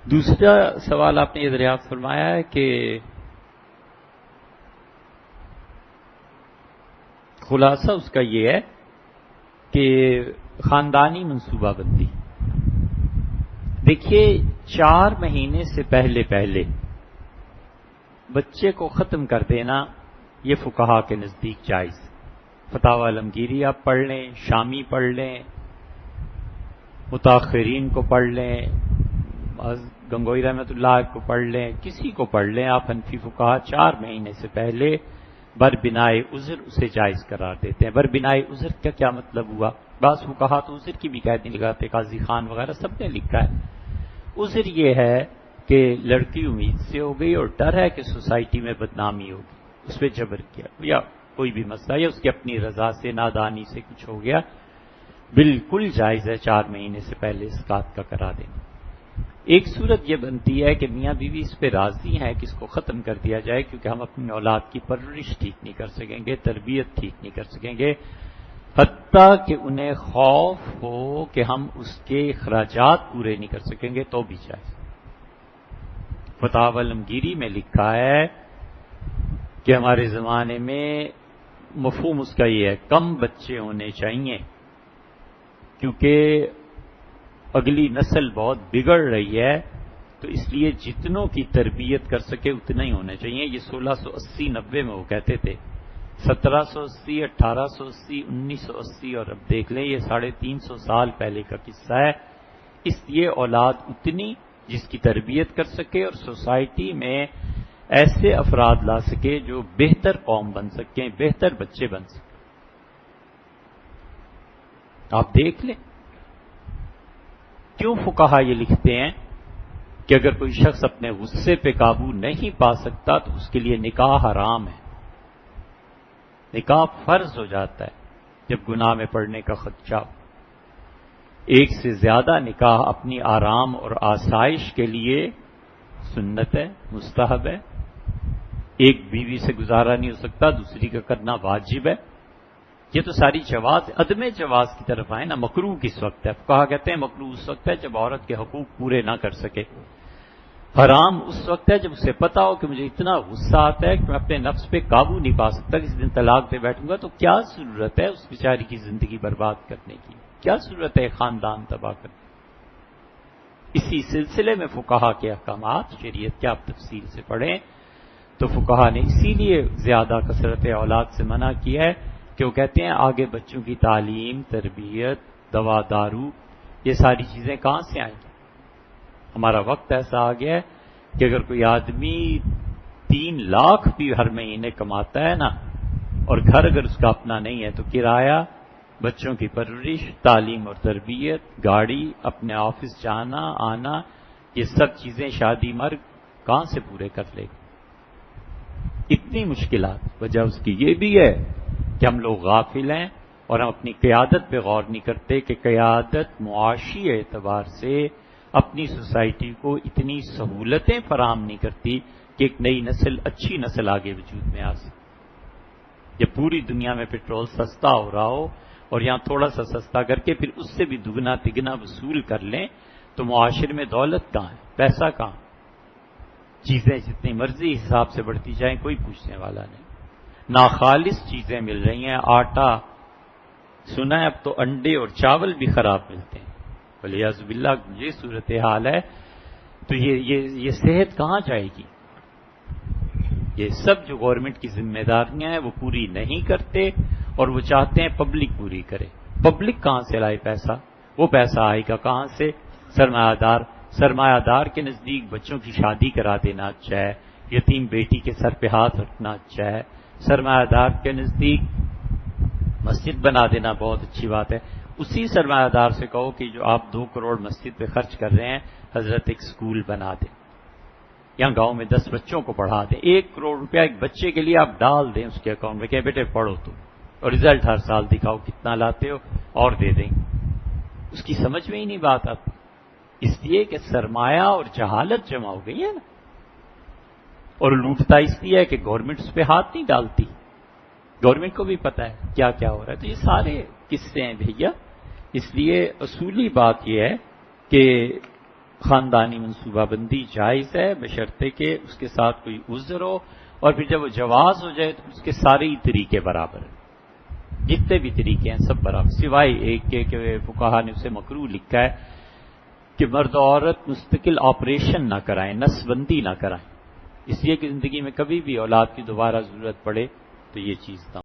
دوسرا سوال آپ نے یہ دریافت فرمایا ہے کہ خلاصہ اس کا یہ ہے کہ خاندانی منصوبہ بندی، دیکھیے 4 مہینے سے پہلے بچے کو ختم کر دینا یہ فقہا کے نزدیک جائز۔ فتاوی عالمگیری آپ پڑھ لیں، شامی پڑھ لیں، متاخرین کو پڑھ لیں، گنگوئی رحمۃ اللہ کو پڑھ لیں، کسی کو پڑھ لیں آپ، حنفی فقہا 4 مہینے سے پہلے بربنائے عذر اسے جائز قرار دیتے ہیں۔ بربنائے عذر کا کیا مطلب ہوا؟ بعض فقہا تو عذر کی بھی قید نہیں لگاتے، قاضی خان وغیرہ سب نے لکھا ہے۔ عذر یہ ہے کہ لڑکی امید سے ہو گئی اور ڈر ہے کہ سوسائٹی میں بدنامی ہوگی، اس پہ جبر کیا یا کوئی بھی مسئلہ یا اس کی اپنی رضا سے نادانی سے کچھ ہو گیا، بالکل جائز ہے 4 مہینے سے پہلے اسقاط کا کرا دینا۔ ایک صورت یہ بنتی ہے کہ میاں بیوی اس پہ راضی ہیں کہ اس کو ختم کر دیا جائے، کیونکہ ہم اپنی اولاد کی پرورش ٹھیک نہیں کر سکیں گے، تربیت ٹھیک نہیں کر سکیں گے، حتیٰ کہ انہیں خوف ہو کہ ہم اس کے اخراجات پورے نہیں کر سکیں گے تو بھی جائز۔ فتاوی عالمگیری میں لکھا ہے کہ ہمارے زمانے میں مفہوم اس کا یہ ہے کم بچے ہونے چاہیے، کیونکہ اگلی نسل بہت بگڑ رہی ہے، تو اس لیے جتنوں کی تربیت کر سکے اتنا ہی ہونا چاہیے۔ یہ 1680-90 میں وہ کہتے تھے، 1780، 1880، 1980 اور اب دیکھ لیں یہ 350 سال پہلے کا قصہ ہے۔ اس لیے اولاد اتنی جس کی تربیت کر سکے اور سوسائٹی میں ایسے افراد لا سکے جو بہتر قوم بن سکیں، بہتر بچے بن سکیں۔ آپ دیکھ لیں کیوں فقہا یہ لکھتے ہیں کہ اگر کوئی شخص اپنے غصے پہ قابو نہیں پا سکتا تو اس کے لیے نکاح حرام ہے، نکاح فرض ہو جاتا ہے جب گناہ میں پڑنے کا خدشہ ہو۔ ایک سے زیادہ نکاح اپنی آرام اور آسائش کے لیے سنت ہے، مستحب ہے۔ ایک بیوی سے گزارا نہیں ہو سکتا، دوسری کا کرنا واجب ہے۔ یہ تو ساری جواز، عدم جواز کی طرف آئے نا۔ مکروہ کس وقت ہے؟ کہا کہتے ہیں مکروہ اس وقت ہے جب عورت کے حقوق پورے نہ کر سکے۔ حرام اس وقت ہے جب اسے پتا ہو کہ مجھے اتنا غصہ آتا ہے کہ میں اپنے نفس پہ قابو نہیں پا سکتا، کسی دن طلاق پہ بیٹھوں گا، تو کیا ضرورت ہے اس بیچاری کی زندگی برباد کرنے کی؟ کیا ضرورت ہے خاندان تباہ کرنے کی؟ اسی سلسلے میں فقہا کے احکامات شریعت کے آپ تفصیل سے پڑھیں تو فقہا نے اسی لیے زیادہ کثرت اولاد سے منع کیا ہے کہ وہ کہتے ہیں آگے بچوں کی تعلیم، تربیت، دوا دارو، یہ ساری چیزیں کہاں سے آئیں گی؟ ہمارا وقت ایسا آ گیا ہے کہ اگر کوئی آدمی 3 لاکھ بھی ہر مہینے کماتا ہے نا، اور گھر اگر اس کا اپنا نہیں ہے تو کرایہ، بچوں کی پرورش، تعلیم اور تربیت، گاڑی، اپنے آفس جانا آنا، یہ سب چیزیں شادی مرگ کہاں سے پورے کر لے گا؟ اتنی مشکلات۔ وجہ اس کی یہ بھی ہے کہ ہم لوگ غافل ہیں اور ہم اپنی قیادت پہ غور نہیں کرتے کہ قیادت معاشی اعتبار سے اپنی سوسائٹی کو اتنی سہولتیں فراہم نہیں کرتی کہ ایک نئی نسل، اچھی نسل آگے وجود میں آ سکے۔ جب پوری دنیا میں پیٹرول سستا ہو رہا ہو اور یہاں تھوڑا سا سستا کر کے پھر اس سے بھی دگنا تگنا وصول کر لیں تو معاشرے میں دولت کہاں ہے؟ پیسہ کہاں؟ چیزیں جتنی مرضی حساب سے بڑھتی جائیں کوئی پوچھنے والا نہیں۔ ناخالص چیزیں مل رہی ہیں، آٹا، سنا ہے اب تو انڈے اور چاول بھی خراب ملتے ہیں۔ ولیعذ باللہ یہ صورتحال ہے تو یہ صحت کہاں جائے گی؟ یہ سب جو گورنمنٹ کی ذمہ داریاں ہیں وہ پوری نہیں کرتے اور وہ چاہتے ہیں پبلک پوری کرے۔ پبلک کہاں سے لائے پیسہ؟ وہ پیسہ آئے گا کہاں سے؟ سرمایہ دار کے نزدیک بچوں کی شادی کرا دینا اچھا ہے، یتیم بیٹی کے سر پہ ہاتھ رکھنا اچھا ہے، سرمایہ دار کے نزدیک مسجد بنا دینا بہت اچھی بات ہے۔ اسی سرمایہ دار سے کہو کہ جو آپ 2 کروڑ مسجد پہ خرچ کر رہے ہیں، حضرت ایک سکول بنا دیں، یہاں گاؤں میں 10 بچوں کو پڑھا دیں، 1 کروڑ روپیہ ایک بچے کے لیے آپ ڈال دیں اس کے اکاؤنٹ میں کہ بیٹے پڑھو تم، اور رزلٹ ہر سال دکھاؤ کتنا لاتے ہو اور دے دیں۔ اس کی سمجھ میں ہی نہیں بات آتی، اس لیے کہ سرمایہ اور جہالت جمع ہو گئی ہے نا، اور لوٹتا اس لیے ہے کہ گورنمنٹ اس پہ ہاتھ نہیں ڈالتی، گورنمنٹ کو بھی پتا ہے کیا کیا ہو رہا ہے۔ تو یہ سارے قصے ہیں بھیا، اس لیے اصولی بات یہ ہے کہ خاندانی منصوبہ بندی جائز ہے بشرطے کہ اس کے ساتھ کوئی عذر ہو، اور پھر جب وہ جواز ہو جائے تو اس کے سارے ہی طریقے برابر ہیں، جتنے بھی طریقے ہیں سب برابر، سوائے ایک کے کہ فقہا نے اسے مکروہ لکھا ہے کہ مرد و عورت مستقل آپریشن نہ کرائیں، نس بندی نہ کرائیں، اس لیے کہ زندگی میں کبھی بھی اولاد کی دوبارہ ضرورت پڑے تو یہ چیز نہ